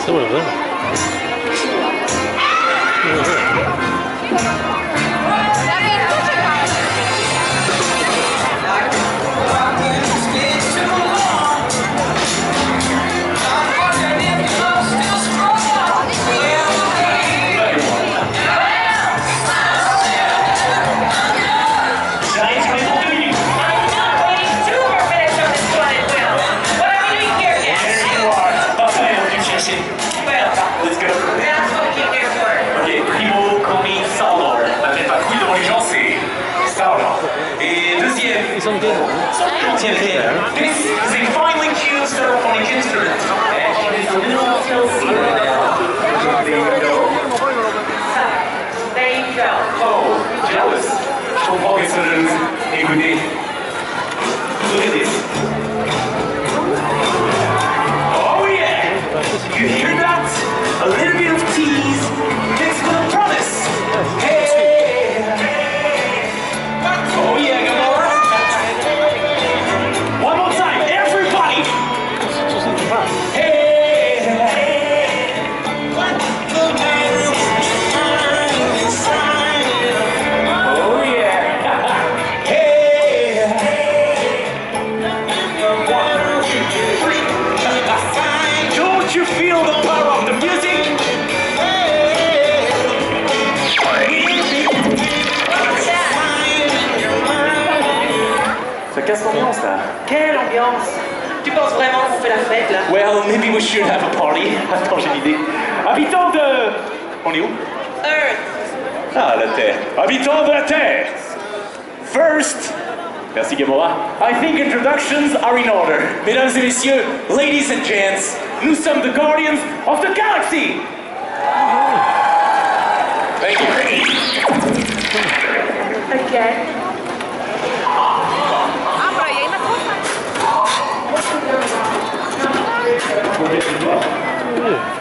C'est vrai, vrai. This is a finely tuned stereophonic instrument. And it is a little TLC right now. There you go. There you go. Oh, jealous. Chopogesun's écoutez. Look at this. Oh yeah! You hear that? A little bit of tease mixed with a promise. Hey! Oh yeah, Gamora! One more time, everybody! Hey! Oh yeah! Hey! One, two, three. Don't you feel the power of the music? Ça casse l'ambiance là. Quelle ambiance! Tu penses vraiment qu'on fait la fête là? Well, maybe we should have a party. Attends, j'ai l'idée. Habitants de... On est où? Earth! Ah, la Terre. Habitants de la Terre! First... Merci Gamora. I think introductions are in order. Mesdames et messieurs, ladies and gents, nous sommes the guardians of the galaxy! Thank you. Again? Yeah.